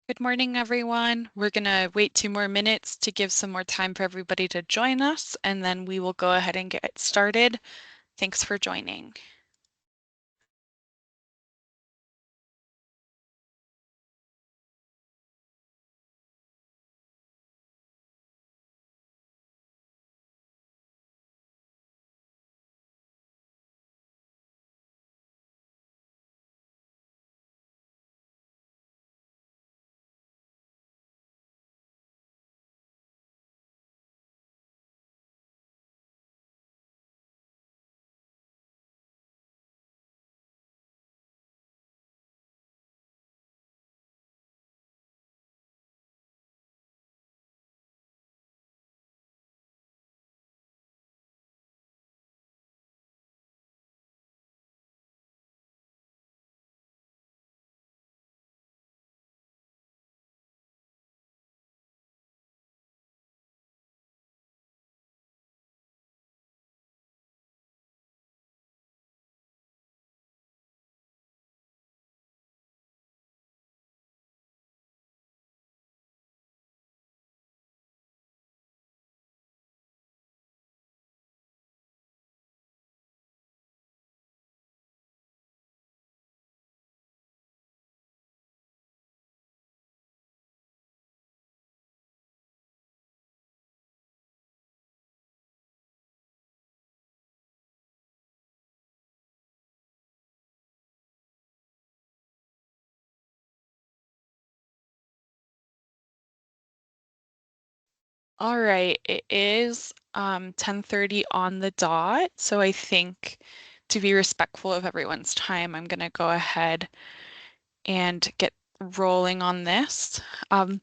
Good morning, everyone. We're going to wait 2 more minutes to give some more time for everybody to join us, and then we will go ahead and get started. Thanks for joining. All right, it is 10:30 on the dot, so I think to be respectful of everyone's time, I'm going to go ahead and get rolling on this. Um,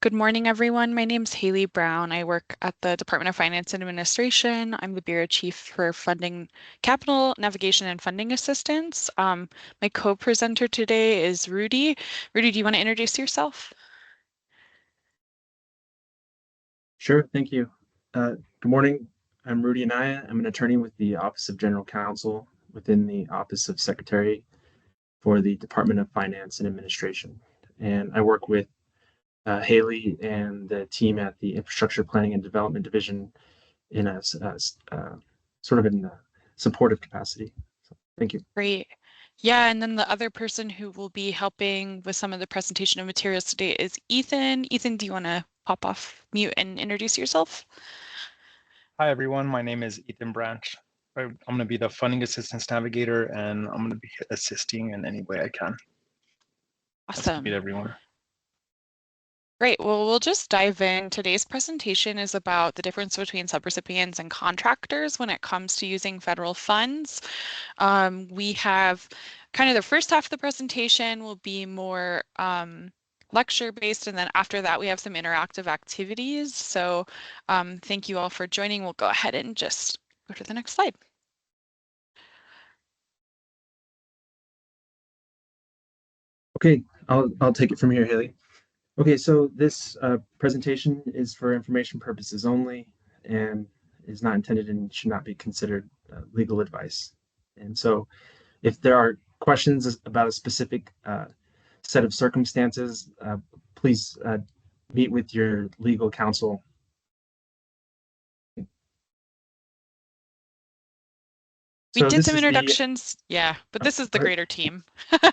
Good morning, everyone. My name is Haley Brown. I work at the Department of Finance and Administration. I'm the Bureau Chief for Funding, Capital, Navigation, and Funding Assistance. My co-presenter today is Rudy. Rudy, do you want to introduce yourself? Sure, thank you. Good morning. I'm Rudy Anaya. I'm an attorney with the Office of General Counsel within the Office of Secretary for the Department of Finance and Administration. And I work with Haley and the team at the Infrastructure Planning and Development Division in a sort of in a supportive capacity. So, thank you. Great. Yeah, and then the other person who will be helping with some of the presentation of materials today is Ethan. Ethan, do you want to pop off mute and introduce yourself? Hi, everyone. My name is Ethan Branch. I'm going to be the funding assistance navigator, and I'm going to be assisting in any way I can. Nice to meet Awesome. everyone. Great. Well, we'll just dive in. Today's presentation is about the difference between subrecipients and contractors when it comes to using federal funds. We have kind of the first half of the presentation will be more lecture based, and then after that we have some interactive activities. So thank you all for joining. We'll go ahead and just go to the next slide. Okay, I'll take it from here, Haley. Okay, so this presentation is for information purposes only and is not intended and should not be considered legal advice. And so if there are questions about a specific set of circumstances, please meet with your legal counsel. We So did this some is the, introductions, yeah, but this is the go ahead. greater team.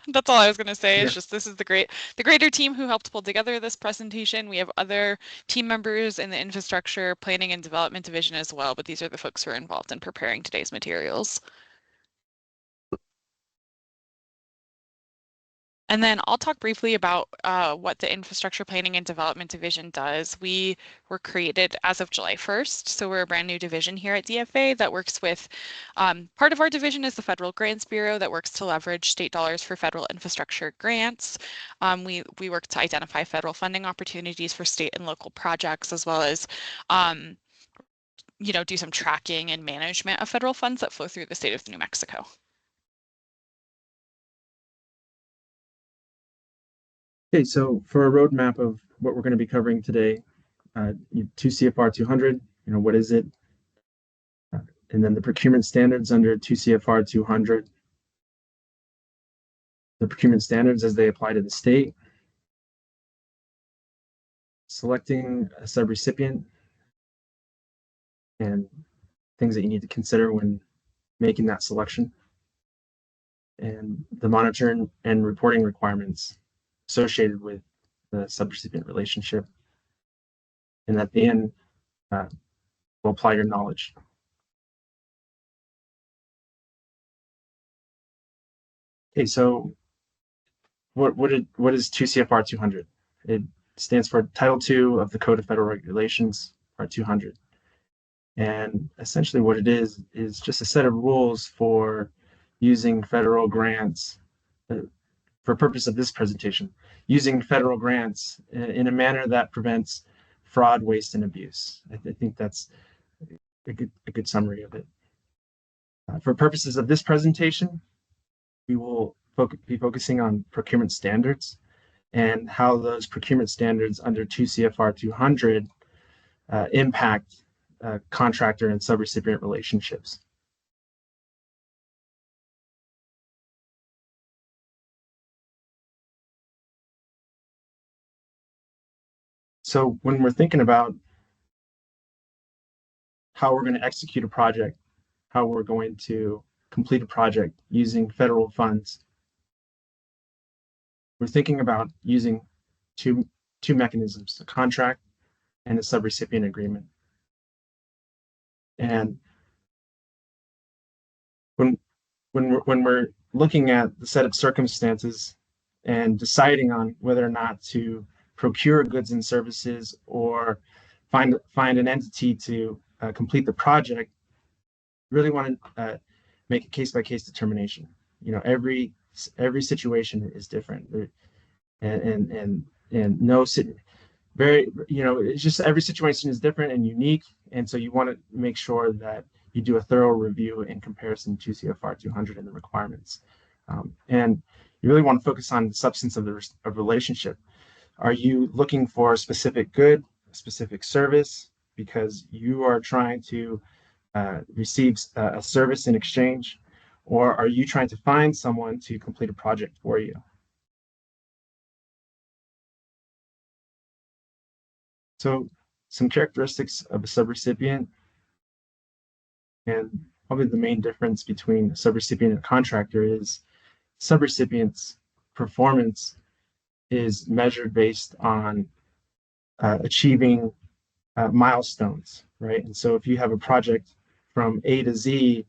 That's all I was going to say. Yeah. It's just this is the greater team who helped pull together this presentation. We have other team members in the infrastructure planning and development division as well, but these are the folks who are involved in preparing today's materials. And then I'll talk briefly about what the Infrastructure Planning and Development Division does. We were created as of July 1st, so we're a brand new division here at DFA that works with, part of our division is the Federal Grants Bureau that works to leverage state dollars for federal infrastructure grants. We work to identify federal funding opportunities for state and local projects, as well as do some tracking and management of federal funds that flow through the state of New Mexico. Okay, so for a roadmap of what we're going to be covering today, 2 CFR 200, what is it? And then the procurement standards under 2 CFR 200, the procurement standards as they apply to the state, selecting a subrecipient and things that you need to consider when making that selection, and the monitoring and reporting requirements associated with the subrecipient relationship. And at the end, we'll apply your knowledge. Okay, so what is 2 CFR 200? It stands for Title II of the Code of Federal Regulations, Part 200. And essentially what it is just a set of rules for using federal grants for purpose of this presentation, using federal grants in a manner that prevents fraud, waste, and abuse. I think that's a good summary of it. For purposes of this presentation, we will be focusing on procurement standards and how those procurement standards under 2 CFR 200 impact contractor and subrecipient relationships. So when we're thinking about how we're going to execute a project, how we're going to complete a project using federal funds, we're thinking about using two mechanisms, a contract and a subrecipient agreement. And when we're looking at the set of circumstances and deciding on whether or not to procure goods and services or find an entity to complete the project, really want to make a case-by-case determination. You know, every situation is different, and no very, you know, it's just every situation is different and unique, and so you want to make sure that you do a thorough review in comparison to CFR 200 and the requirements. And you really want to focus on the substance of the relationship. Are you looking for a specific good, a specific service, because you are trying to receive a service in exchange, or are you trying to find someone to complete a project for you? So some characteristics of a subrecipient, and probably the main difference between a subrecipient and a contractor is subrecipient's performance is measured based on achieving milestones, right? And so if you have a project from A to Z,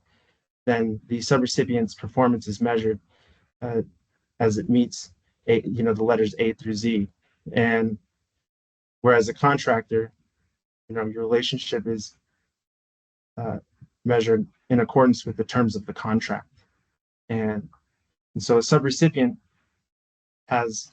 then the subrecipient's performance is measured as it meets the letters A through Z. And whereas a contractor, your relationship is measured in accordance with the terms of the contract. And so a subrecipient has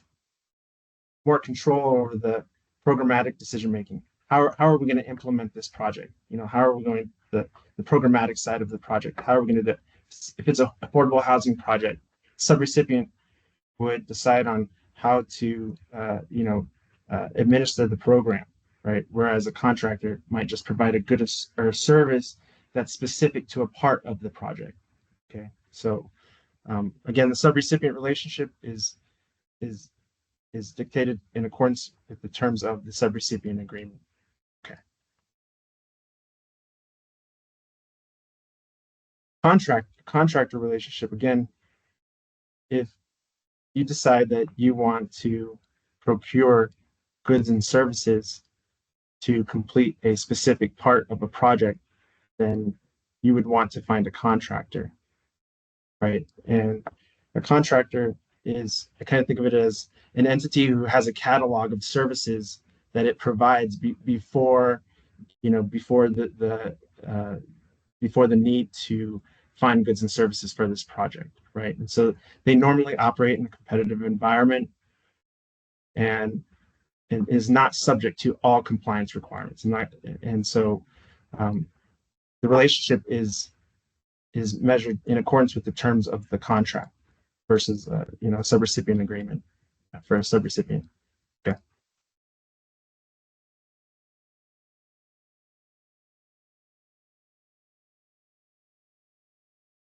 more control over the programmatic decision making. How are we going to implement this project? How are we going the programmatic side of the project? How are we going to do it? If it's an affordable housing project, subrecipient would decide on how to administer the program, right? Whereas a contractor might just provide a good or a service that's specific to a part of the project. Okay, so again, the subrecipient relationship is dictated in accordance with the terms of the subrecipient agreement. Okay. Contractor relationship, again, if you decide that you want to procure goods and services to complete a specific part of a project, then you would want to find a contractor, right? And a contractor is, I kind of think of it as an entity who has a catalog of services that it provides before the need to find goods and services for this project, right? And so they normally operate in a competitive environment and is not subject to all compliance requirements. And so the relationship is measured in accordance with the terms of the contract versus a subrecipient agreement for a subrecipient. Okay.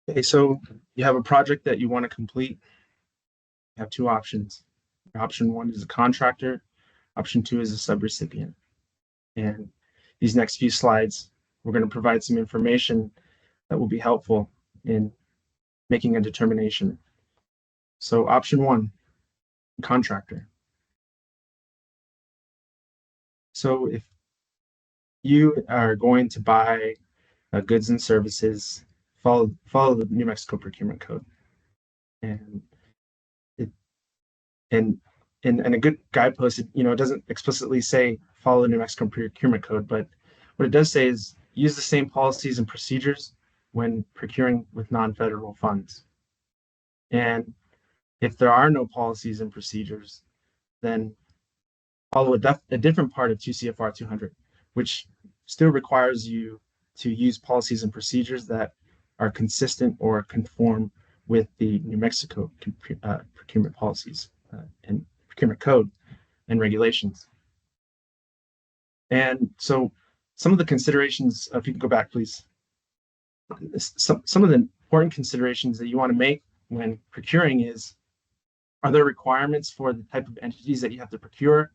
Okay, so you have a project that you want to complete. You have two options. Option one is a contractor. Option 2 is a subrecipient. And these next few slides, we're going to provide some information that will be helpful in making a determination. So option 1, contractor. So if you are going to buy goods and services, follow the New Mexico Procurement Code. And it and and a good guidepost, it doesn't explicitly say follow the New Mexico Procurement Code, but what it does say is use the same policies and procedures when procuring with non-federal funds. And if there are no policies and procedures, then follow a different part of 2 CFR 200, which still requires you to use policies and procedures that are consistent or conform with the New Mexico procurement policies and procurement code and regulations. And so some of the considerations, if you can go back, please, some of the important considerations that you want to make when procuring is, are there requirements for the type of entities that you have to procure?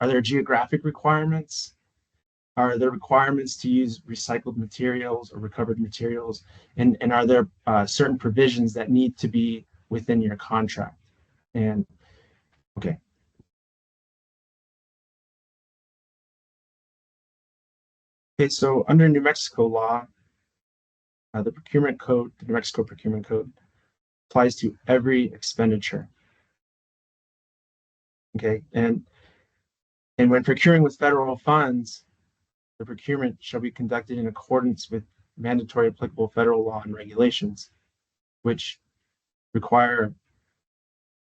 Are there geographic requirements? Are there requirements to use recycled materials or recovered materials? And are there certain provisions that need to be within your contract? And okay. Okay, so under New Mexico law, the New Mexico Procurement Code applies to every expenditure. Okay, and when procuring with federal funds, the procurement shall be conducted in accordance with mandatory applicable federal law and regulations, which require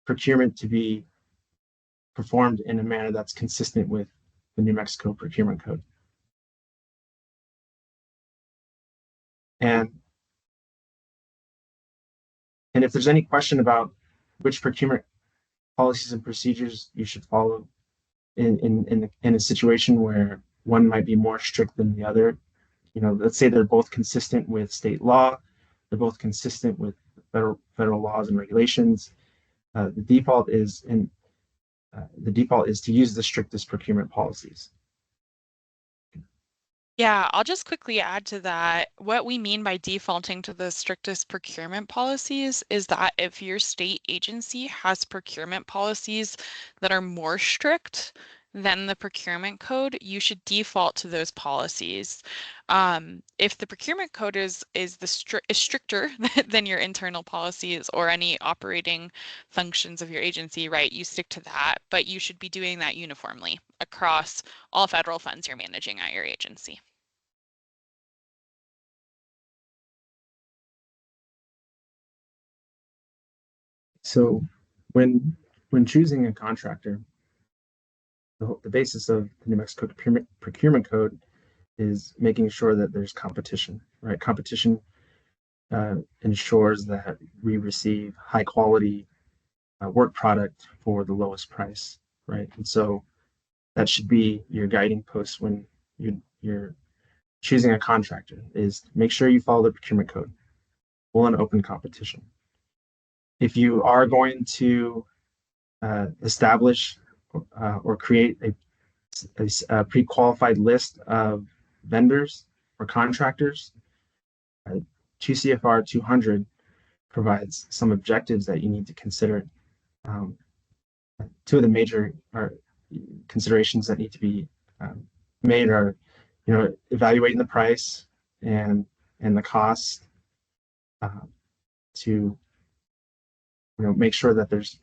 procurement to be performed in a manner that's consistent with the New Mexico Procurement Code. And if there's any question about which procurement policies and procedures you should follow in a situation where one might be more strict than the other, let's say they're both consistent with state law, they're both consistent with federal laws and regulations. The default is to use the strictest procurement policies. Yeah, I'll just quickly add to that. What we mean by defaulting to the strictest procurement policies is that if your state agency has procurement policies that are more strict than the procurement code, you should default to those policies. If the procurement code is stricter than your internal policies or any operating functions of your agency, right, you stick to that, but you should be doing that uniformly across all federal funds you're managing at your agency. So when choosing a contractor, the basis of the New Mexico procurement code is making sure that there's competition, right? Competition ensures that we receive high quality work product for the lowest price, right? And so that should be your guiding post when you're choosing a contractor, is make sure you follow the procurement code, full and open competition. If you are going to establish or create a pre-qualified list of vendors or contractors, 2 CFR 200 provides some objectives that you need to consider. Two of the major considerations that need to be made are, evaluating the price and the cost to, make sure that there's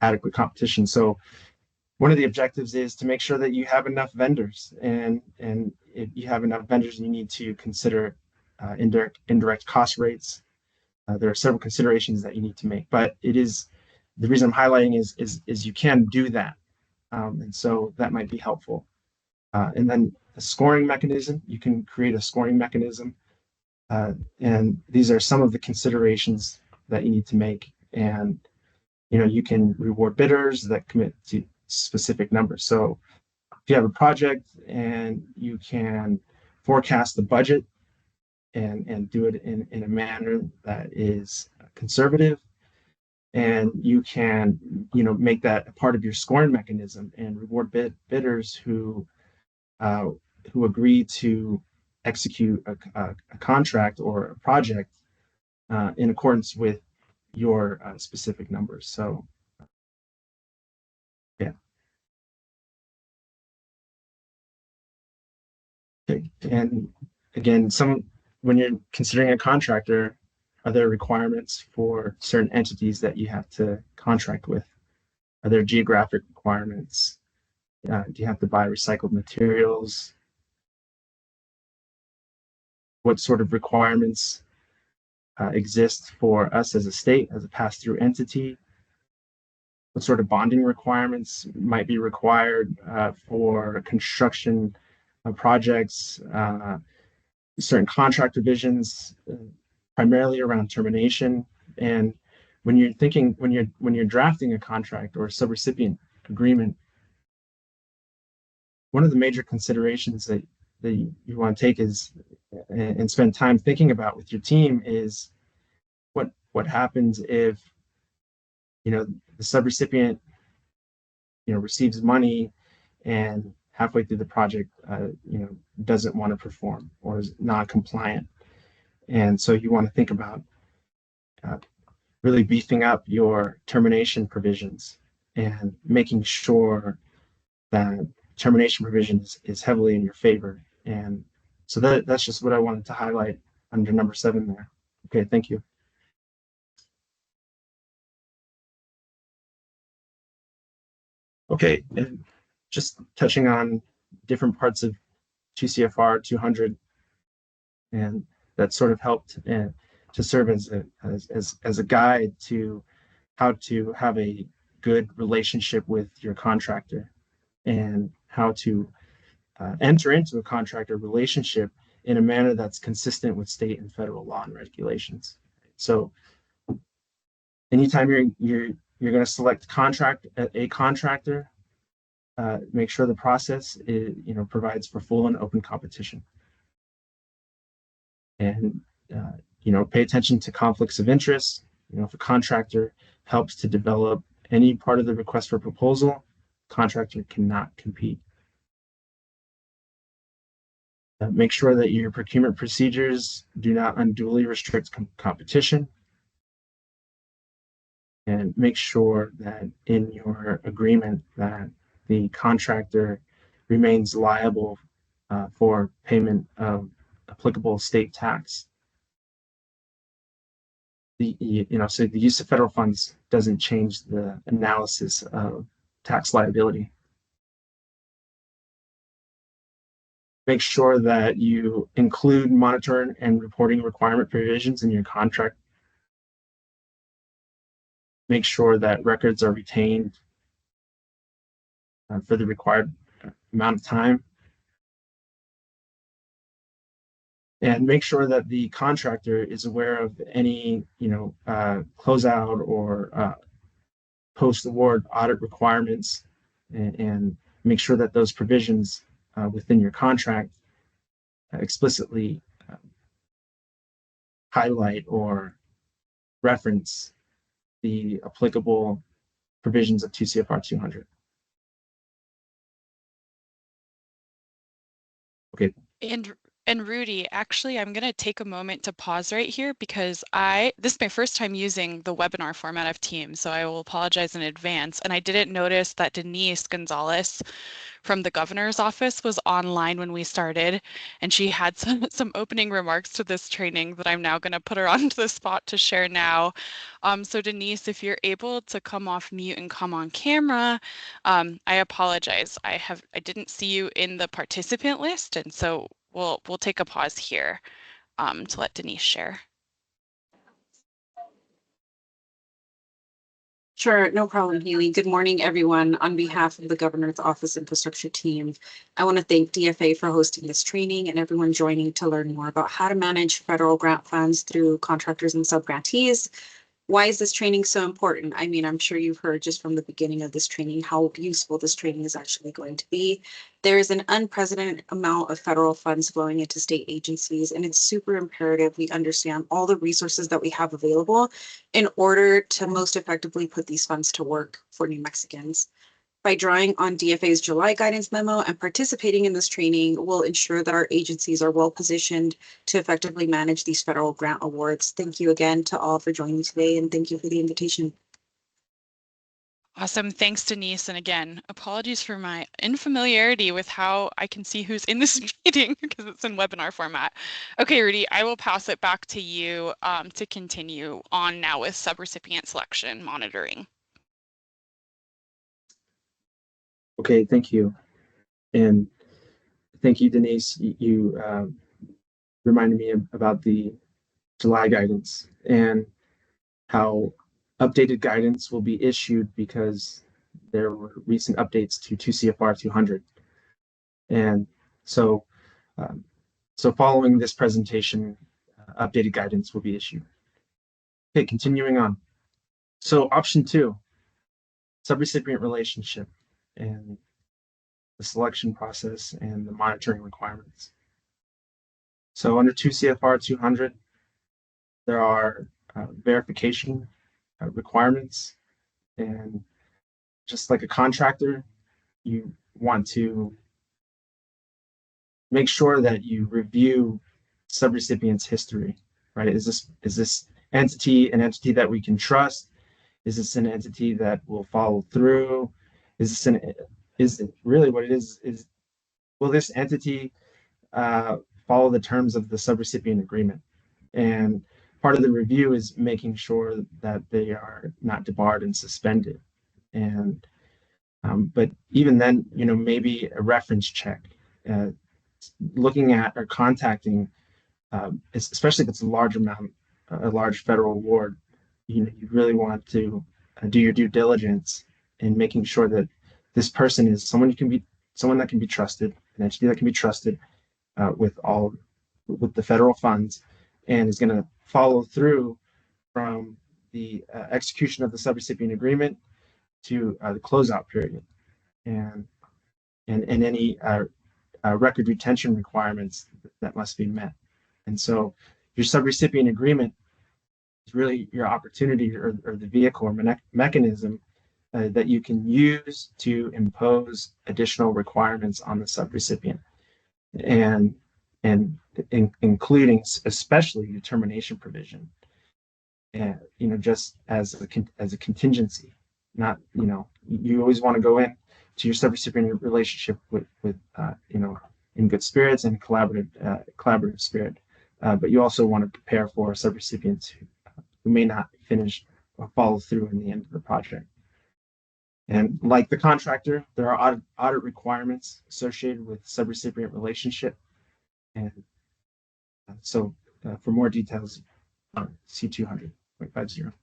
adequate competition. So one of the objectives is to make sure that you have enough vendors, and if you have enough vendors, you need to consider indirect cost rates. There are several considerations that you need to make, but it is the reason I'm highlighting is you can do that, and so that might be helpful. And then a scoring mechanism, you can create a scoring mechanism, and these are some of the considerations that you need to make. And you can reward bidders that commit to specific numbers. So if you have a project and you can forecast the budget and do it in a manner that is conservative, and you can, make that a part of your scoring mechanism and reward bidders who agree to execute a contract or a project in accordance with your specific numbers. So, yeah. Okay. And again, when you're considering a contractor, are there requirements for certain entities that you have to contract with? Are there geographic requirements? Do you have to buy recycled materials? What sort of requirements exist for us as a state, as a pass-through entity? What sort of bonding requirements might be required for construction projects, certain contract provisions, primarily around termination. And when you're drafting a contract or a subrecipient agreement, one of the major considerations that you want to take is and spend time thinking about with your team is what happens if the subrecipient receives money and halfway through the project doesn't want to perform or is not compliant. And so you want to think about really beefing up your termination provisions and making sure that termination provision is heavily in your favor. And so that's just what I wanted to highlight under number 7 there. Okay, thank you. Okay, and just touching on different parts of GCFR 200, and that sort of helped to serve as a guide to how to have a good relationship with your contractor and how to enter into a contractor relationship in a manner that's consistent with state and federal law and regulations. So anytime you're going to select a contractor, make sure the process provides for full and open competition, and pay attention to conflicts of interest. If a contractor helps to develop any part of the request for proposal, contractor cannot compete. Make sure that your procurement procedures do not unduly restrict competition, and make sure that in your agreement that the contractor remains liable for payment of applicable state tax. So the use of federal funds doesn't change the analysis of tax liability. Make sure that you include monitoring and reporting requirement provisions in your contract. Make sure that records are retained for the required amount of time. And make sure that the contractor is aware of any, closeout or post-award audit requirements, and make sure that those provisions within your contract explicitly highlight or reference the applicable provisions of 2 CFR 200. Okay. And Rudy, actually, I'm going to take a moment to pause right here because this is my first time using the webinar format of Teams, so I will apologize in advance. And I didn't notice that Denise Gonzalez from the governor's office was online when we started, and she had some opening remarks to this training that I'm now going to put her onto the spot to share now. So Denise, if you're able to come off mute and come on camera, I apologize. I didn't see you in the participant list, and so we'll take a pause here to let Denise share. Sure, no problem, Haley. Good morning, everyone. On behalf of the Governor's Office Infrastructure team, I want to thank DFA for hosting this training and everyone joining to learn more about how to manage federal grant funds through contractors and subgrantees. Why is this training so important? I mean, I'm sure you've heard just from the beginning of this training how useful this training is actually going to be. There is an unprecedented amount of federal funds flowing into state agencies, and it's super imperative we understand all the resources that we have available in order to most effectively put these funds to work for New Mexicans. By drawing on DFA's July guidance memo and participating in this training will ensure that our agencies are well positioned to effectively manage these federal grant awards. Thank you again to all for joining today, and thank you for the invitation. Awesome. Thanks, Denise. And again, apologies for my unfamiliarity with how I can see who's in this meeting because it's in webinar format. Okay, Rudy, I will pass it back to you to continue on now with subrecipient selection monitoring. Okay, thank you. And thank you, Denise. You reminded me about the July guidance and how updated guidance will be issued because there were recent updates to 2 CFR 200. And so, so following this presentation, updated guidance will be issued. Okay, continuing on. So option 2, subrecipient relationship and the selection process and the monitoring requirements. So under 2 CFR 200, there are verification requirements, and just like a contractor, you want to make sure that you review subrecipient's history, right? Is this entity an entity that we can trust? Is this an entity that will follow through? Is it really what it is will this entity follow the terms of the subrecipient agreement? And part of the review is making sure that they are not debarred and suspended. And but even then, maybe a reference check, looking at or contacting, especially if it's a large amount, a large federal award, you really want to do your due diligence in making sure that this person is someone that can be trusted, an entity that can be trusted with the federal funds, and is going to follow through from the execution of the subrecipient agreement to the closeout period, and any record retention requirements that must be met. And so your subrecipient agreement is really your opportunity or the vehicle or mechanism that you can use to impose additional requirements on the subrecipient, and including especially your termination provision, and just as a contingency. Not, you always want to go in to your subrecipient relationship with in good spirits and collaborative spirit, but you also want to prepare for subrecipients who may not finish or follow through in the end of the project. And like the contractor, there are audit requirements associated with subrecipient relationship. And so for more details, C200.50.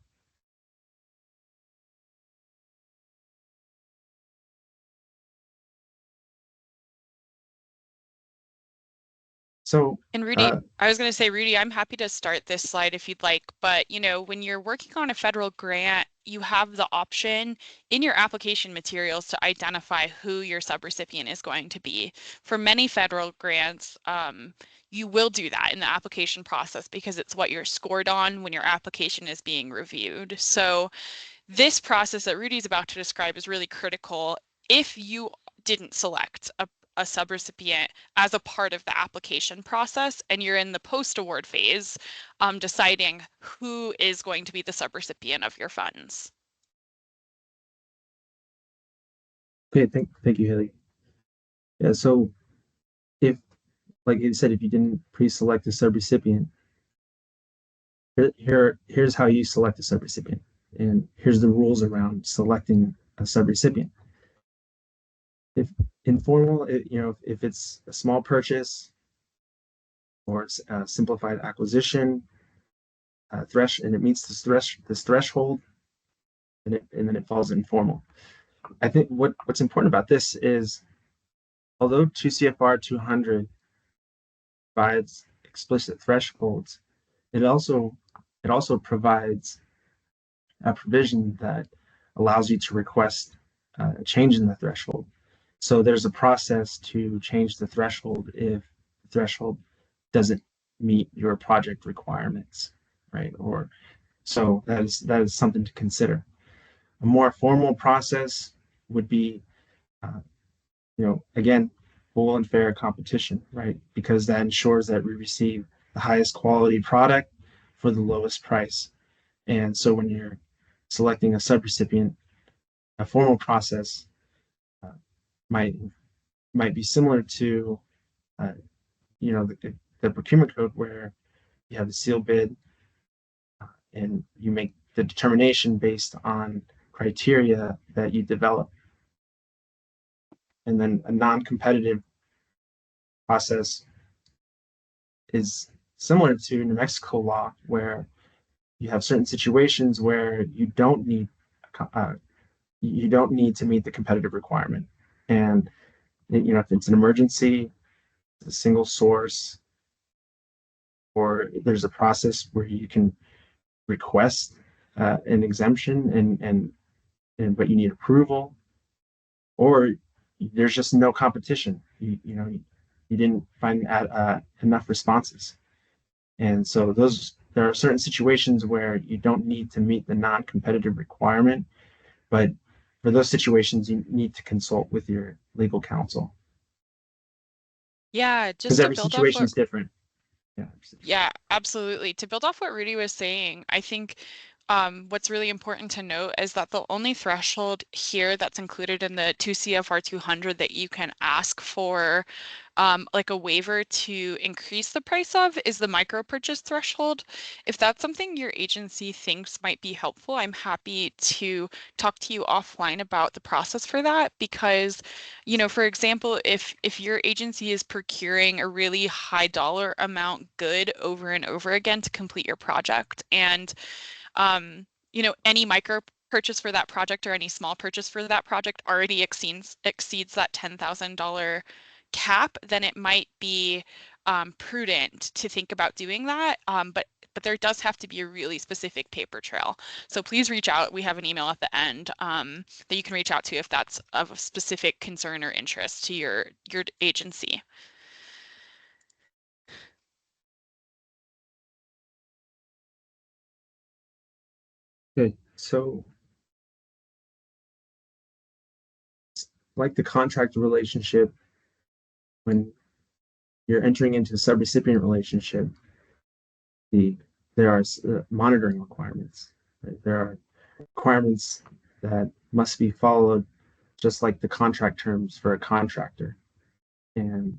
So, And Rudy, I was going to say, Rudy, I'm happy to start this slide if you'd like, but when you're working on a federal grant, you have the option in your application materials to identify who your subrecipient is going to be. For many federal grants, you will do that in the application process because it's what you're scored on when your application is being reviewed. So this process that Rudy's about to describe is really critical if you didn't select a subrecipient as a part of the application process and you're in the post-award phase deciding who is going to be the subrecipient of your funds. Okay, thank you, Haley. Yeah, so if, like you said, if you didn't pre-select a subrecipient, here's how you select a subrecipient, and here's the rules around selecting a subrecipient. If informal, if it's a small purchase or it's a simplified acquisition, and it meets this threshold, and then it falls informal. I think what's important about this is, although 2 CFR 200 provides explicit thresholds, it also provides a provision that allows you to request a change in the threshold. So there's a process to change the threshold if the threshold doesn't meet your project requirements, right? Or so that is something to consider. A more formal process would be, again, full and fair competition, right? Because that ensures that we receive the highest quality product for the lowest price. And so when you're selecting a subrecipient, a formal process uh, might might be similar to uh, the procurement code, where you have a sealed bid and you make the determination based on criteria that you develop. And then a non-competitive process is similar to New Mexico law, where you have certain situations where uh, you don't need to meet the competitive requirement. And if it's an emergency, a single source, or there's a process where you can request an exemption and but you need approval, or there's just no competition. You didn't find enough responses, and so there are certain situations where you don't need to meet the non-competitive requirement, but for those situations you need to consult with your legal counsel Yeah, because just to every build off situation what is different. Yeah. Yeah, absolutely. To build off what Rudy was saying, I think what's really important to note is that the only threshold here that's included in the 2 CFR 200 that you can ask for like a waiver to increase the price of is the micro purchase threshold. If that's something your agency thinks might be helpful, I'm happy to talk to you offline about the process for that because, for example, if your agency is procuring a really high dollar amount good over and over again to complete your project and any micro purchase for that project or any small purchase for that project already exceeds that $10,000 cap, then it might be prudent to think about doing that. But there does have to be a really specific paper trail. So please reach out. We have an email at the end that you can reach out to if that's of specific concern or interest to your agency. Okay, so like the contractor relationship, when you're entering into a subrecipient relationship, there are monitoring requirements. Right? There are requirements that must be followed, just like the contract terms for a contractor. And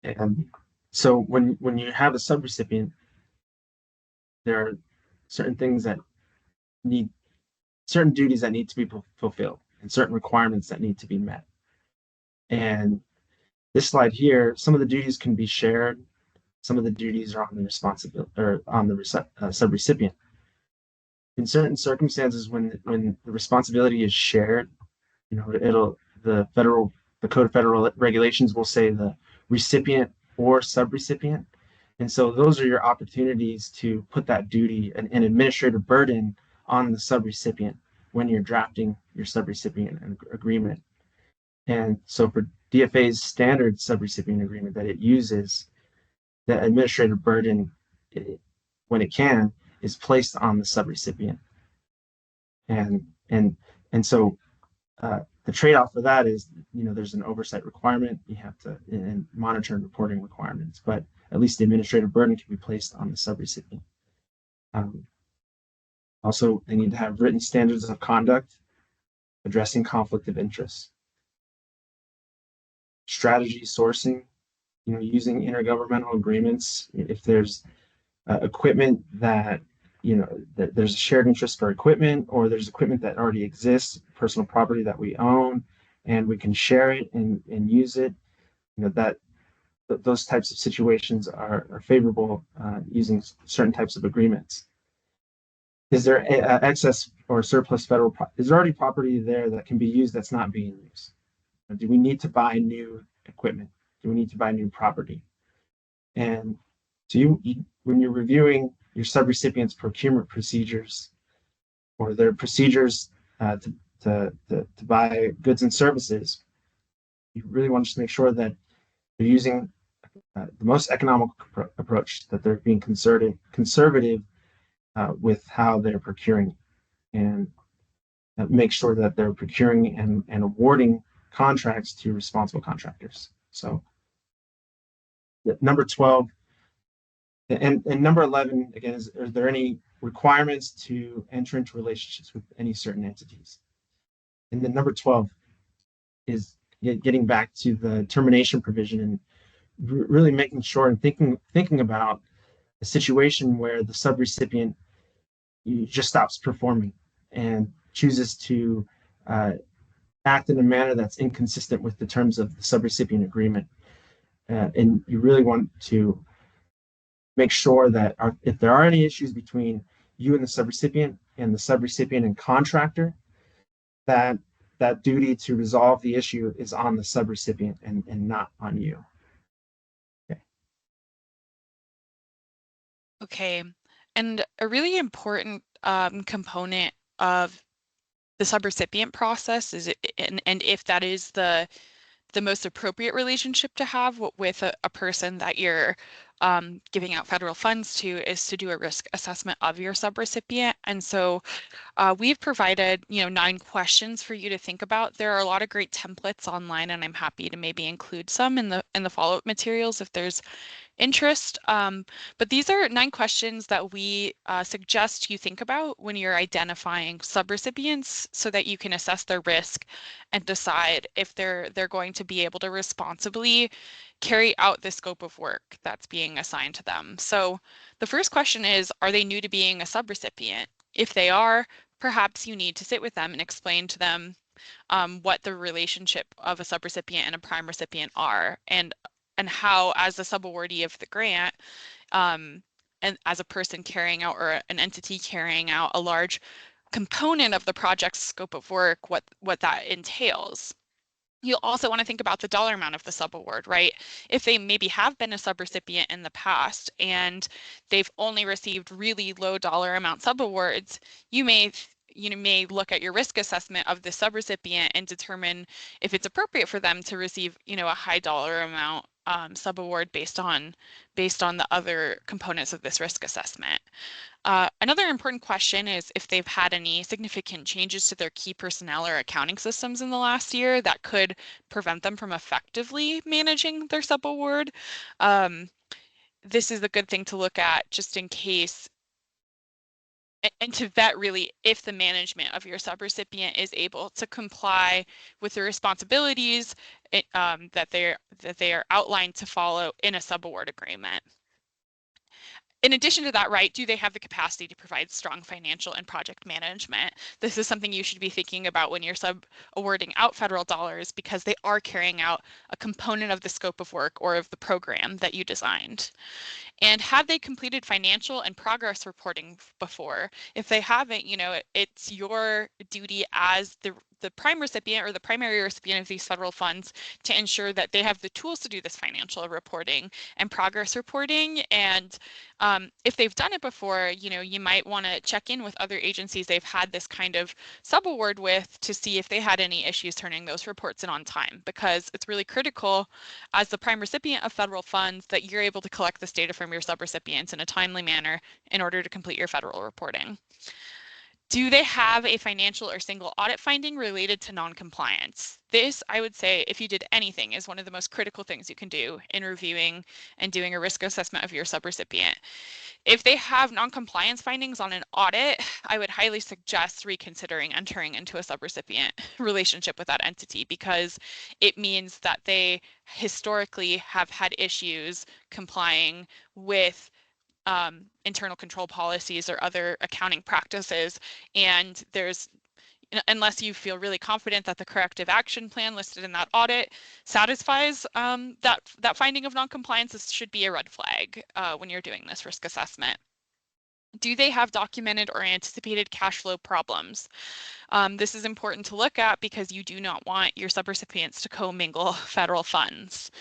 and so when you have a subrecipient, there are certain things that need certain duties that need to be fulfilled and certain requirements that need to be met. And this slide here, some of the duties can be shared. Some of the duties are on the responsibility or on the subrecipient. In certain circumstances, when the responsibility is shared, the Code of Federal Regulations will say the recipient or subrecipient, and so those are your opportunities to put that duty an administrative burden on the subrecipient when you're drafting your subrecipient agreement. And so for DFA's standard subrecipient agreement that it uses, the administrative burden, when it can, is placed on the subrecipient. And and and so the trade-off for that is, there's an oversight requirement. You have to and monitor and reporting requirements, but at least the administrative burden can be placed on the subrecipient. Also, they need to have written standards of conduct addressing conflict of interest, strategy sourcing, using intergovernmental agreements. If there's equipment that that there's a shared interest for equipment, or there's equipment that already exists, personal property that we own, and we can share it and use it, that those types of situations are favorable using certain types of agreements. Is there excess or surplus federal is there already property there that can be used that's not being used? Do we need to buy new equipment? Do we need to buy new property? And so when you're reviewing your subrecipients' procurement procedures or their procedures to buy goods and services, you really want to make sure that they're using the most economical approach, that they're being conservative with how they're procuring, and make sure that they're procuring and awarding contracts to responsible contractors. So number 12 and number 11, again, is, are there any requirements to enter into relationships with any certain entities? And then number 12 is getting back to the termination provision and really making sure and thinking about a situation where the subrecipient just stops performing and chooses to act in a manner that's inconsistent with the terms of the subrecipient agreement. And you really want to make sure that if there are any issues between you and the subrecipient and contractor, that that duty to resolve the issue is on the subrecipient and not on you. Okay. Okay. And a really important component of the subrecipient process is, and if that is the most appropriate relationship to have with a person that you're giving out federal funds to, is to do a risk assessment of your subrecipient. And so we've provided, 9 questions for you to think about. There are a lot of great templates online, and I'm happy to maybe include some in the follow-up materials if there's interest. But these are 9 questions that we suggest you think about when you're identifying subrecipients, so that you can assess their risk and decide if they're going to be able to responsibly carry out the scope of work that's being assigned to them. So the first question is, are they new to being a subrecipient? If they are, perhaps you need to sit with them and explain to them what the relationship of a subrecipient and a prime recipient are, and how, as a subawardee of the grant, and as a person carrying out, or an entity carrying out, a large component of the project's scope of work, what that entails. You'll also want to think about the dollar amount of the subaward, right? If they maybe have been a subrecipient in the past and they've only received really low dollar amount subawards, you may look at your risk assessment of the subrecipient and determine if it's appropriate for them to receive, a high dollar amount subaward based on the other components of this risk assessment. Another important question is if they've had any significant changes to their key personnel or accounting systems in the last year that could prevent them from effectively managing their subaward. This is a good thing to look at just in case, and to vet really if the management of your subrecipient is able to comply with the responsibilities that they are outlined to follow in a subaward agreement. In addition to that, right, do they have the capacity to provide strong financial and project management? This is something you should be thinking about when you're awarding out federal dollars, because they are carrying out a component of the scope of work or of the program that you designed. And have they completed financial and progress reporting before? If they haven't, it's your duty as the prime recipient or the primary recipient of these federal funds to ensure that they have the tools to do this financial reporting and progress reporting. And if they've done it before, you might want to check in with other agencies they've had this kind of subaward with to see if they had any issues turning those reports in on time, because it's really critical as the prime recipient of federal funds that you're able to collect this data from your subrecipients in a timely manner in order to complete your federal reporting. Do they have a financial or single audit finding related to non-compliance? This, I would say, if you did anything, is one of the most critical things you can do in reviewing and doing a risk assessment of your subrecipient. If they have non-compliance findings on an audit, I would highly suggest reconsidering entering into a subrecipient relationship with that entity, because it means that they historically have had issues complying with internal control policies or other accounting practices, and there's, unless you feel really confident that the corrective action plan listed in that audit satisfies that finding of non-compliance, this should be a red flag when you're doing this risk assessment. Do they have documented or anticipated cash flow problems? This is important to look at because you do not want your subrecipients to commingle federal funds.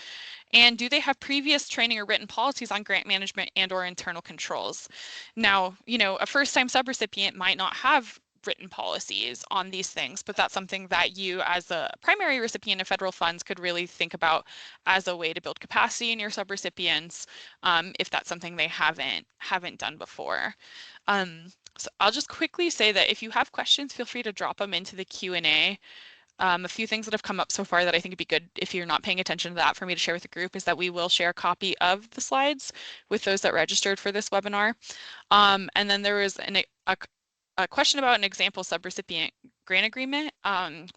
And do they have previous training or written policies on grant management and or internal controls? Now, you know, a first-time subrecipient might not have written policies on these things, but that's something that you as a primary recipient of federal funds could really think about as a way to build capacity in your subrecipients, if that's something they haven't done before. So I'll just quickly say that if you have questions, feel free to drop them into the Q&A. A few things that have come up so far that I think would be good if you're not paying attention to that for me to share with the group is that we will share a copy of the slides with those that registered for this webinar. And then there was a question about an example subrecipient grant agreement.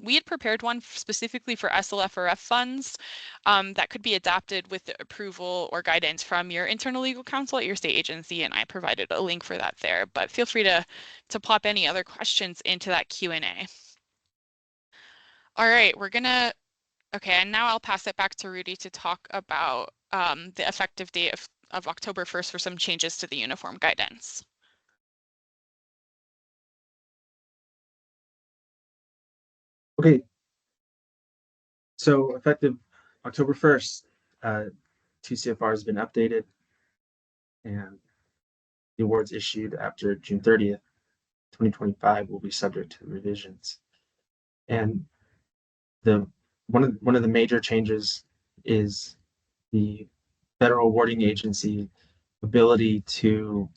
We had prepared one specifically for SLFRF funds that could be adapted with the approval or guidance from your internal legal counsel at your state agency, and I provided a link for that there. But feel free to pop any other questions into that Q&A. All right, okay, and now I'll pass it back to Rudy to talk about the effective date of October 1st for some changes to the uniform guidance. Okay, so effective October 1st, 2 CFR has been updated and the awards issued after June 30th, 2025 will be subject to revisions. And one of the major changes is the federal awarding agency ability to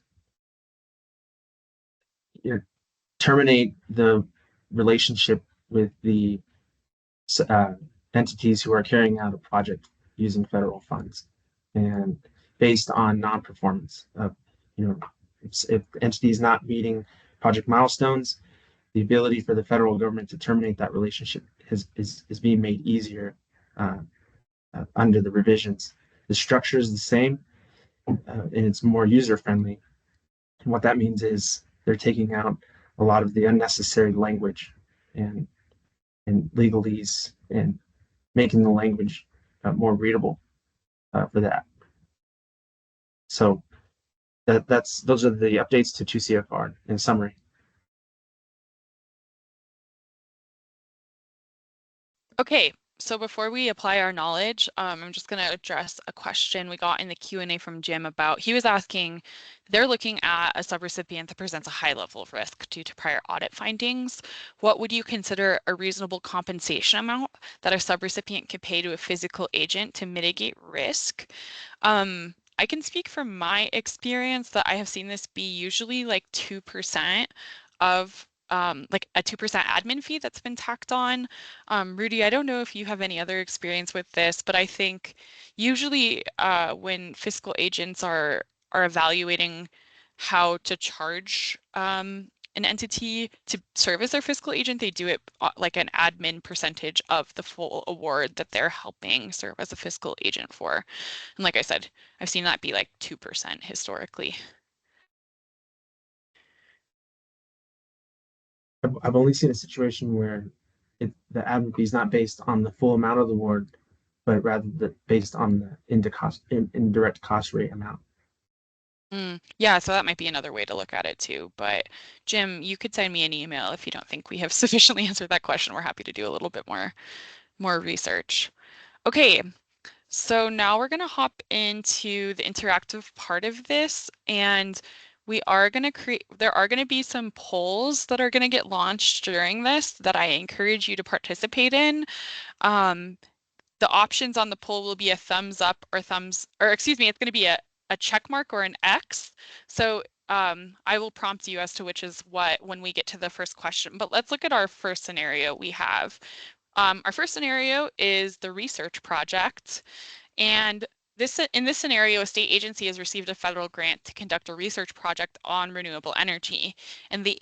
terminate the relationship with the entities who are carrying out a project using federal funds, and based on non-performance of, if the entity is not meeting project milestones, the ability for the federal government to terminate that relationship is being made easier under the revisions. The structure is the same, and it's more user-friendly. And what that means is they're taking out a lot of the unnecessary language and legalese and making the language more readable for that. So those are the updates to 2 CFR in summary. Okay, so before we apply our knowledge, I'm just going to address a question we got in the Q&A from Jim about, he was asking, they're looking at a subrecipient that presents a high level of risk due to prior audit findings. What would you consider a reasonable compensation amount that a subrecipient could pay to a physical agent to mitigate risk? I can speak from my experience that I have seen this be usually like 2% of like a 2% admin fee that's been tacked on. Rudy, I don't know if you have any other experience with this, but I think usually when fiscal agents are evaluating how to charge an entity to serve as their fiscal agent, they do it like an admin percentage of the full award that they're helping serve as a fiscal agent for. And like I said, I've seen that be like 2% historically. I've only seen a situation where the admin fee is not based on the full amount of the award, but rather based on the indirect cost rate amount. Yeah, so that might be another way to look at it too. But Jim, you could send me an email if you don't think we have sufficiently answered that question. We're happy to do a little bit more research. Okay, so now we're going to hop into the interactive part of this, and we are going to there are going to be some polls that are going to get launched during this that I encourage you to participate in. The options on the poll will be a thumbs up or excuse me, it's going to be a check mark or an X. So I will prompt you as to which is what when we get to the first question. But let's look at our first scenario we have. Our first scenario is the research project. And in this scenario, a state agency has received a federal grant to conduct a research project on renewable energy. And the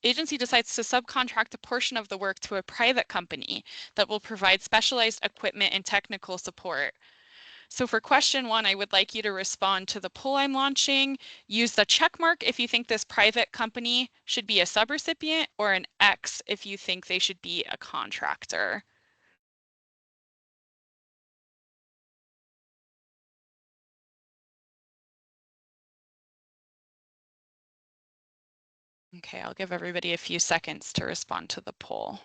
agency decides to subcontract a portion of the work to a private company that will provide specialized equipment and technical support. So for question 1, I would like you to respond to the poll I'm launching. Use the check mark if you think this private company should be a subrecipient, or an X if you think they should be a contractor. Okay, I'll give everybody a few seconds to respond to the poll.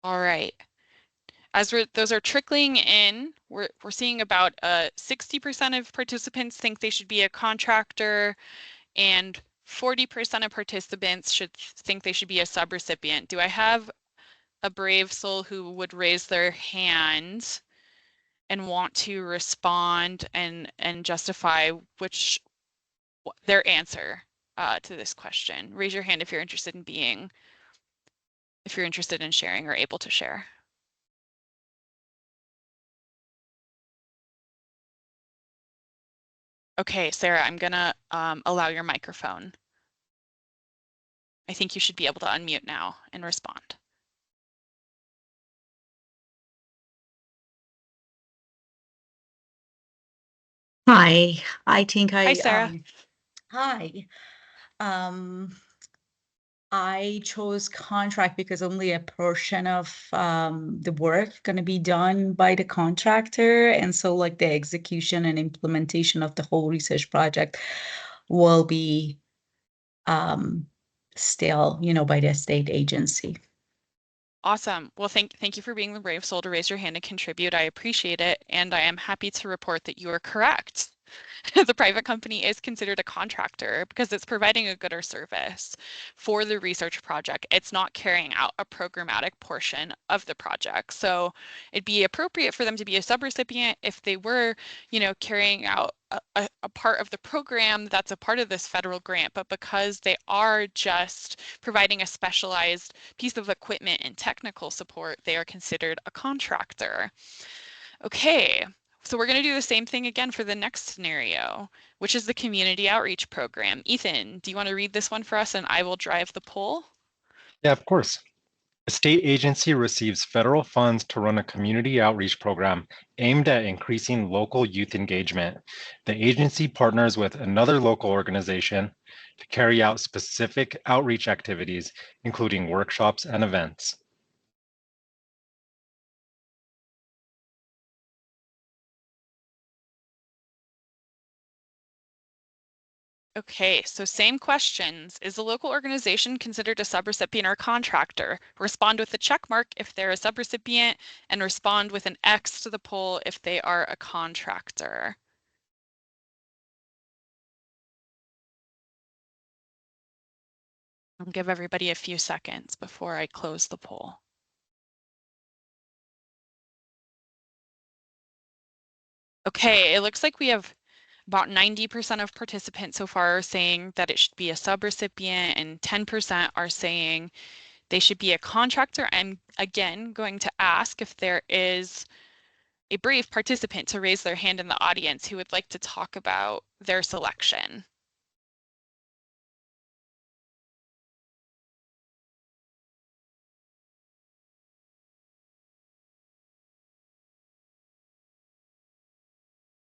All right. As those are trickling in, we're seeing about 60% of participants think they should be a contractor, and 40% of participants should think they should be a subrecipient. Do I have a brave soul who would raise their hand and want to respond and justify their answer to this question? Raise your hand if you're interested in sharing or able to share. Okay, Sarah, I'm gonna allow your microphone. I think you should be able to unmute now and respond. Hi, I think Hi, Sarah. Hi. Um, I chose contract because only a portion of the work going to be done by the contractor, and so like the execution and implementation of the whole research project will be still, by the state agency. Awesome. Well, thank you for being the brave soul to raise your hand and contribute. I appreciate it, and I am happy to report that you are correct. The private company is considered a contractor because it's providing a good or service for the research project. It's not carrying out a programmatic portion of the project. So it'd be appropriate for them to be a subrecipient if they were, carrying out a part of the program that's a part of this federal grant, but because they are just providing a specialized piece of equipment and technical support, they are considered a contractor. Okay, so we're going to do the same thing again for the next scenario, which is the community outreach program. Ethan, do you want to read this one for us and I will drive the poll? Yeah, of course. A state agency receives federal funds to run a community outreach program aimed at increasing local youth engagement. The agency partners with another local organization to carry out specific outreach activities, including workshops and events. Okay, so same questions. Is the local organization considered a subrecipient or contractor? Respond with a check mark if they're a subrecipient and respond with an X to the poll if they are a contractor. I'll give everybody a few seconds before I close the poll. Okay, it looks like we have about 90% of participants so far are saying that it should be a subrecipient and 10% are saying they should be a contractor. I'm again going to ask if there is a brave participant to raise their hand in the audience who would like to talk about their selection.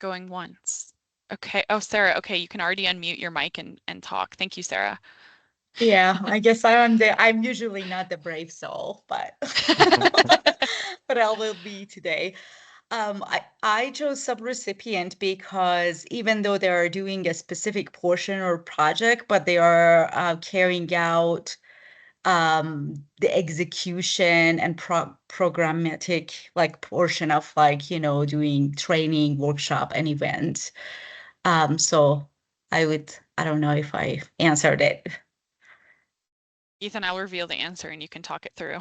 Going once. Okay. Oh, Sarah, okay, you can already unmute your mic and talk. Thank you, Sarah. Yeah, I guess I'm usually not the brave soul, but but I will be today. I chose subrecipient because even though they are doing a specific portion or project, but they are carrying out the execution and programmatic like portion of doing training, workshop, and events. So I don't know if I answered it. Ethan, I'll reveal the answer and you can talk it through.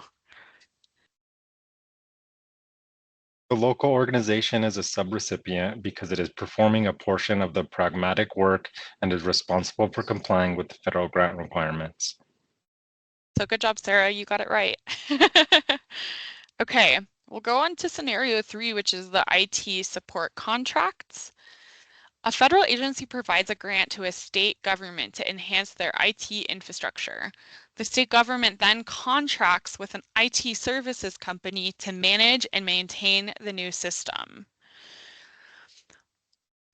The local organization is a subrecipient because it is performing a portion of the pragmatic work and is responsible for complying with the federal grant requirements. So good job, Sarah, you got it right. Okay, we'll go on to scenario 3, which is the IT support contracts. A federal agency provides a grant to a state government to enhance their IT infrastructure. The state government then contracts with an IT services company to manage and maintain the new system.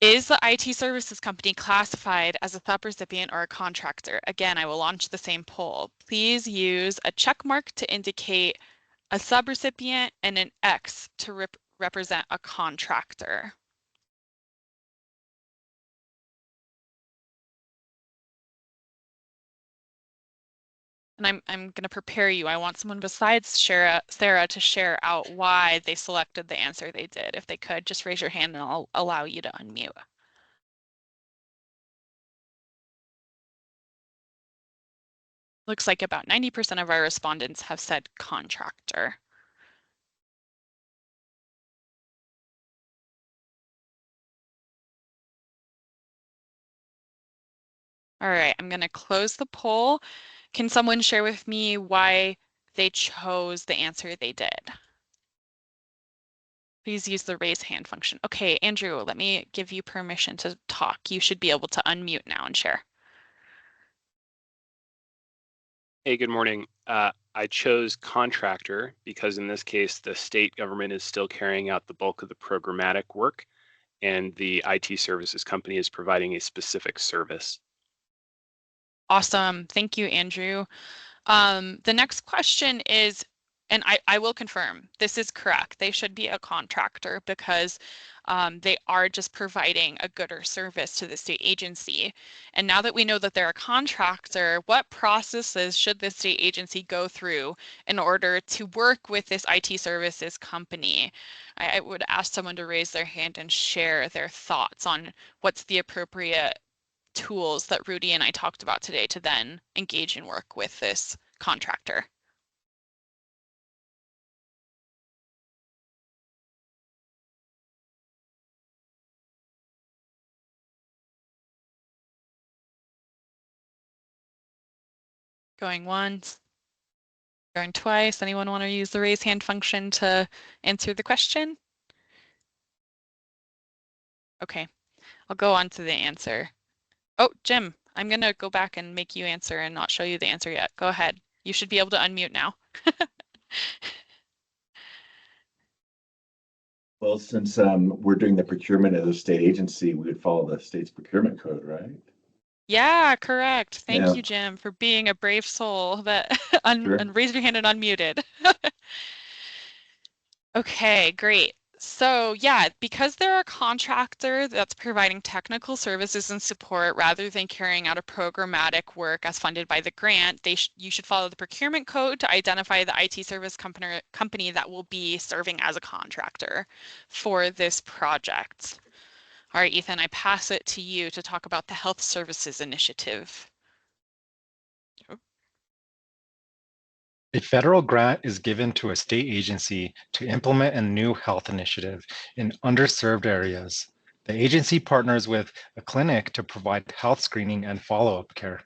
Is the IT services company classified as a subrecipient or a contractor? Again, I will launch the same poll. Please use a check mark to indicate a subrecipient and an X to represent a contractor. And I'm going to prepare you. I want someone besides Sarah to share out why they selected the answer they did. If they could, just raise your hand and I'll allow you to unmute. Looks like about 90% of our respondents have said contractor. All right, I'm going to close the poll. Can someone share with me why they chose the answer they did? Please use the raise hand function. Okay, Andrew, let me give you permission to talk. You should be able to unmute now and share. Hey, good morning. I chose contractor because in this case, the state government is still carrying out the bulk of the programmatic work and the IT services company is providing a specific service. Awesome. Thank you, Andrew. The next question is, and I will confirm, this is correct. They should be a contractor because they are just providing a good or service to the state agency. And now that we know that they're a contractor, what processes should the state agency go through in order to work with this IT services company? I would ask someone to raise their hand and share their thoughts on what's the appropriate tools that Rudy and I talked about today to then engage and work with this contractor. Going once, going twice. Anyone want to use the raise hand function to answer the question? Okay, I'll go on to the answer. Oh, Jim, I'm gonna go back and make you answer and not show you the answer yet. Go ahead. You should be able to unmute now. Well, since we're doing the procurement as a state agency, we would follow the state's procurement code, right? Yeah, correct. Thank Yeah. you, Jim, for being a brave soul that Sure. and raised your hand and unmuted. Okay, great. So yeah, because they're a contractor that's providing technical services and support rather than carrying out a programmatic work as funded by the grant, you should follow the procurement code to identify the IT service company that will be serving as a contractor for this project. All right, Ethan, I pass it to you to talk about the Health Services Initiative. A federal grant is given to a state agency to implement a new health initiative in underserved areas. The agency partners with a clinic to provide health screening and follow-up care.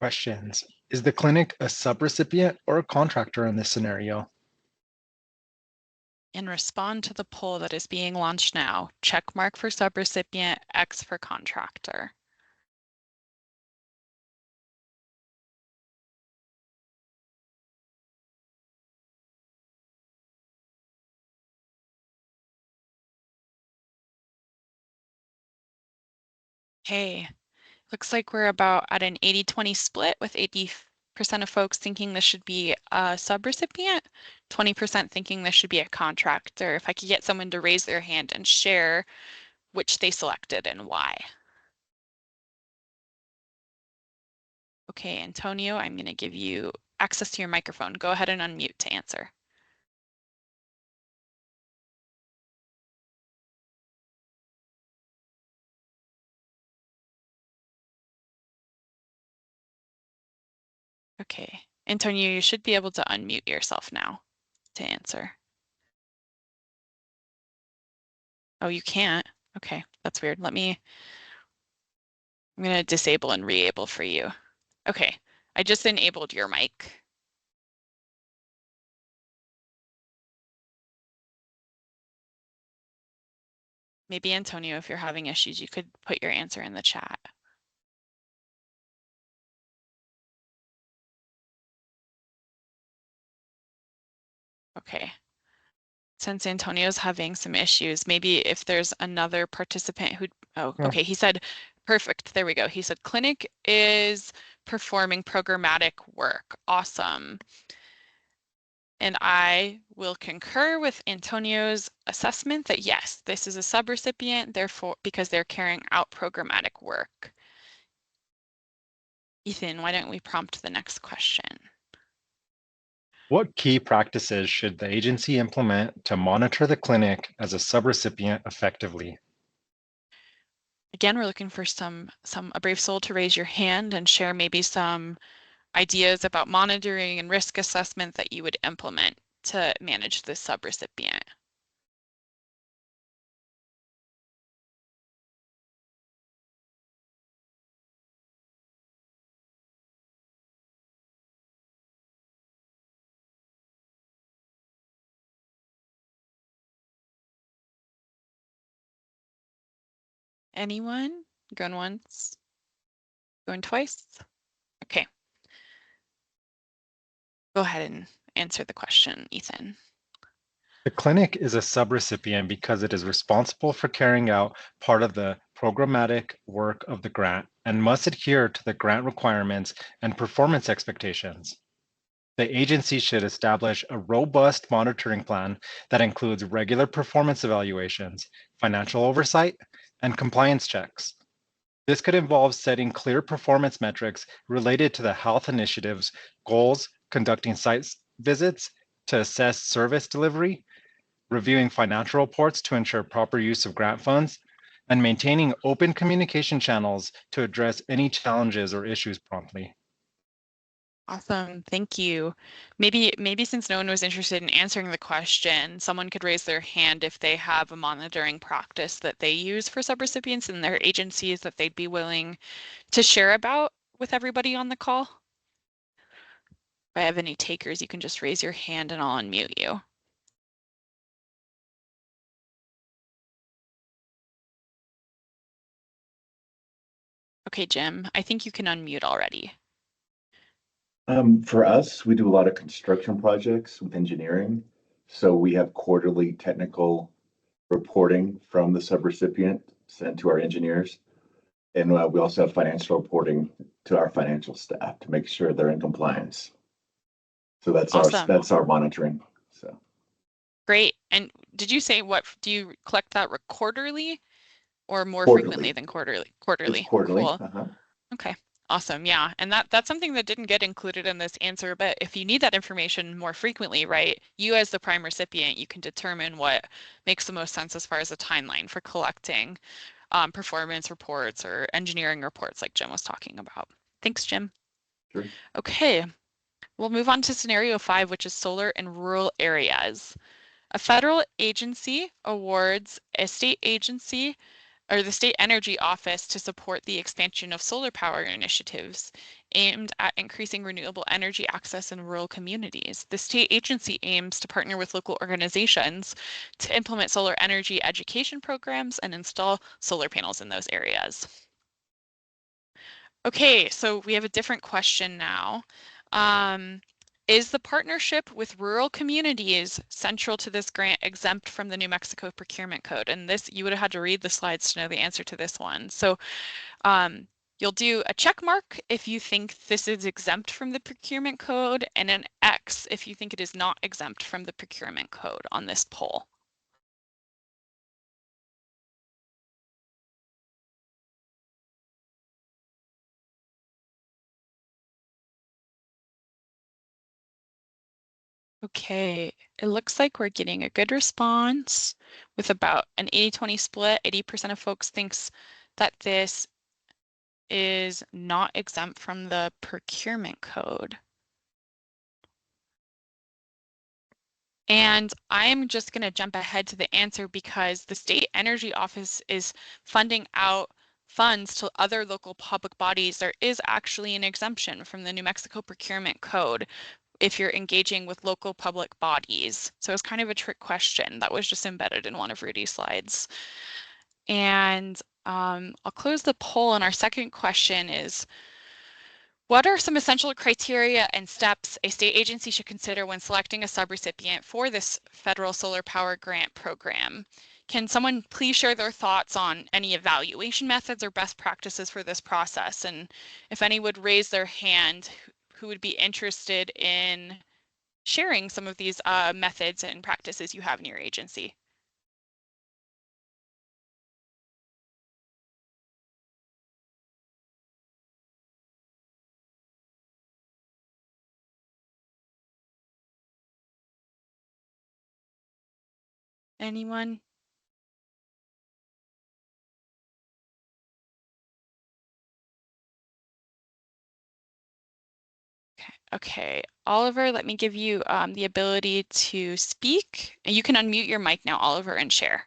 Questions. Is the clinic a subrecipient or a contractor in this scenario? And respond to the poll that is being launched now. Check mark for subrecipient, X for contractor. Hey, looks like we're about at an 80-20 split with 80% of folks thinking this should be a subrecipient, 20% thinking this should be a contractor. If I could get someone to raise their hand and share which they selected and why. Okay, Antonio, I'm going to give you access to your microphone. Go ahead and unmute to answer. Okay, Antonio, you should be able to unmute yourself now to answer. Oh, you can't? Okay, that's weird. I'm going to disable and re-able for you. Okay, I just enabled your mic. Maybe Antonio, if you're having issues, you could put your answer in the chat. Okay. Since Antonio's having some issues, maybe if there's another participant who, okay, he said, perfect, there we go. He said, clinic is performing programmatic work. Awesome. And I will concur with Antonio's assessment that yes, this is a subrecipient, therefore, because they're carrying out programmatic work. Ethan, why don't we prompt the next question? What key practices should the agency implement to monitor the clinic as a subrecipient effectively? Again, we're looking for a brave soul to raise your hand and share maybe some ideas about monitoring and risk assessment that you would implement to manage this subrecipient. Anyone? Going once? Going twice? Okay. Go ahead and answer the question, Ethan. The clinic is a subrecipient because it is responsible for carrying out part of the programmatic work of the grant and must adhere to the grant requirements and performance expectations. The agency should establish a robust monitoring plan that includes regular performance evaluations, financial oversight, and compliance checks. This could involve setting clear performance metrics related to the health initiative's goals, conducting site visits to assess service delivery, reviewing financial reports to ensure proper use of grant funds, and maintaining open communication channels to address any challenges or issues promptly. Awesome, thank you. Maybe since no one was interested in answering the question, someone could raise their hand if they have a monitoring practice that they use for subrecipients in their agencies that they'd be willing to share about with everybody on the call. If I have any takers, you can just raise your hand and I'll unmute you. Okay, Jim, I think you can unmute already. For us, we do a lot of construction projects with engineering. So we have quarterly technical reporting from the subrecipient sent to our engineers. And we also have financial reporting to our financial staff to make sure they're in compliance. So Awesome. that's our monitoring. So great. And did you say what do you collect that quarterly or more Quarterly. frequently than quarterly? It's quarterly. Cool. Okay. Awesome. Yeah. And that's something that didn't get included in this answer, but if you need that information more frequently, right, you as the prime recipient, you can determine what makes the most sense as far as a timeline for collecting performance reports or engineering reports like Jim was talking about. Thanks, Jim. Sure. Okay. We'll move on to scenario 5, which is solar in rural areas. A federal agency awards a state agency or the State Energy Office to support the expansion of solar power initiatives aimed at increasing renewable energy access in rural communities. The state agency aims to partner with local organizations to implement solar energy education programs and install solar panels in those areas. Okay, so we have a different question now. Is the partnership with rural communities central to this grant exempt from the New Mexico Procurement Code? And this, you would have had to read the slides to know the answer to this one. So you'll do a check mark if you think this is exempt from the Procurement Code and an X if you think it is not exempt from the Procurement Code on this poll. Okay, it looks like we're getting a good response with about an 80-20 split. 80% of folks thinks that this is not exempt from the procurement code. And I'm just going to jump ahead to the answer because the State Energy Office is funding out funds to other local public bodies. There is actually an exemption from the New Mexico Procurement Code if you're engaging with local public bodies. So it's kind of a trick question that was just embedded in one of Rudy's slides. And I'll close the poll, and our second question is, what are some essential criteria and steps a state agency should consider when selecting a subrecipient for this federal solar power grant program? Can someone please share their thoughts on any evaluation methods or best practices for this process? And if any would raise their hand, who would be interested in sharing some of these methods and practices you have in your agency. Anyone? Okay, Oliver, let me give you the ability to speak. And you can unmute your mic now, Oliver, and share.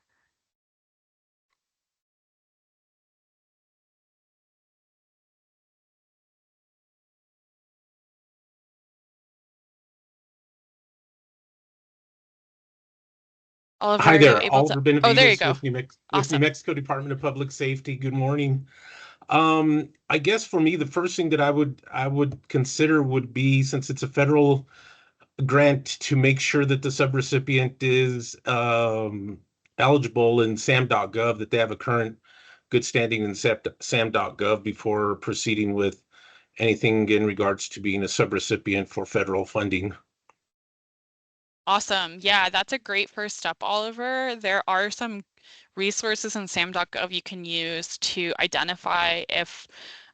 Oliver, Hi are you there, able to? Oliver Oh, there you Benavides go. with New Awesome. Mexico Department of Public Safety. Good morning. I guess for me, the first thing that I would consider would be, since it's a federal grant, to make sure that the subrecipient is eligible in SAM.gov, that they have a current good standing in SAM.gov before proceeding with anything in regards to being a subrecipient for federal funding. Awesome. Yeah, that's a great first step, Oliver. There are some resources in SAM.gov you can use to identify if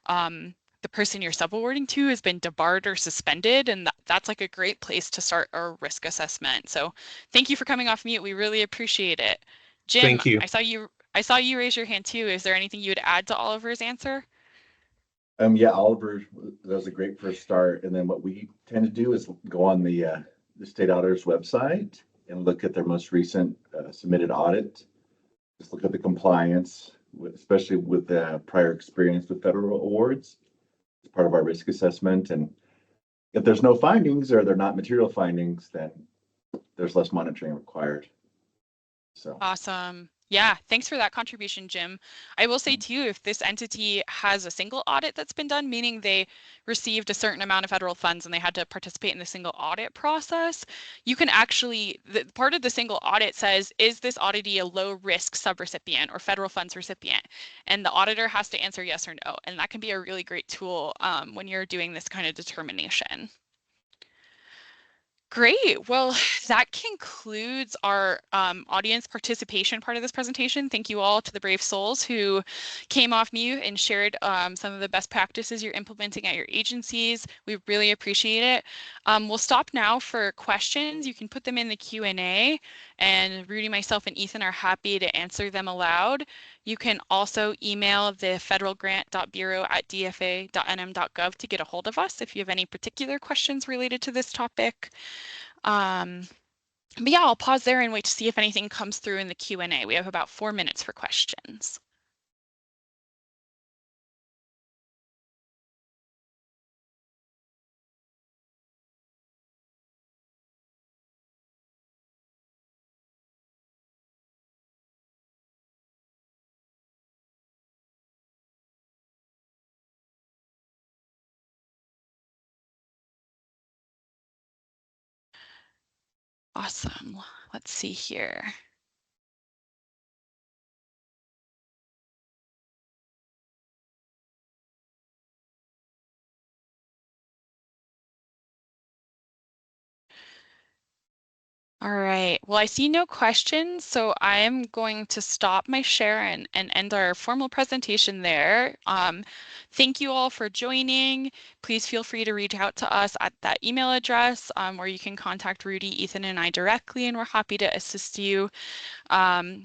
the person you're subawarding to has been debarred or suspended, and that's like a great place to start a risk assessment. So thank you for coming off mute. We really appreciate it. Jim, Thank you. I saw you raise your hand too. Is there anything you would add to Oliver's answer? Yeah, Oliver, that was a great first start. And then what we tend to do is go on the state auditor's website and look at their most recent submitted audit. Just look at the compliance, especially with the prior experience with federal awards. It's part of our risk assessment. And if there's no findings or they're not material findings, then there's less monitoring required. So Awesome. Yeah, thanks for that contribution, Jim. I will say too, if this entity has a single audit that's been done, meaning they received a certain amount of federal funds and they had to participate in the single audit process, you can actually, part of the single audit says, is this auditee a low risk subrecipient or federal funds recipient? And the auditor has to answer yes or no. And that can be a really great tool when you're doing this kind of determination. Great. Well, that concludes our audience participation part of this presentation. Thank you all to the brave souls who came off mute and shared some of the best practices you're implementing at your agencies. We really appreciate it. We'll stop now for questions. You can put them in the Q&A, and Rudy, myself, and Ethan are happy to answer them aloud. You can also email the federalgrant.bureau@dfa.nm.gov to get a hold of us if you have any particular questions related to this topic. But yeah, I'll pause there and wait to see if anything comes through in the Q&A. We have about 4 minutes for questions. Awesome. Let's see here. All right, well, I see no questions, so I am going to stop my share and end our formal presentation there. Thank you all for joining. Please feel free to reach out to us at that email address, or you can contact Rudy, Ethan, and I directly, and we're happy to assist you.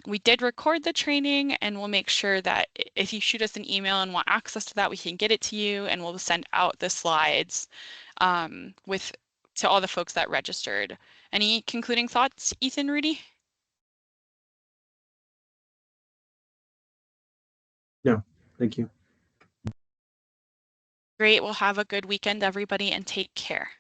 We did record the training, and we'll make sure that if you shoot us an email and want access to that, we can get it to you, and we'll send out the slides to all the folks that registered. Any concluding thoughts, Ethan, Rudy? No, thank you. Great. Well, have a good weekend, everybody, and take care.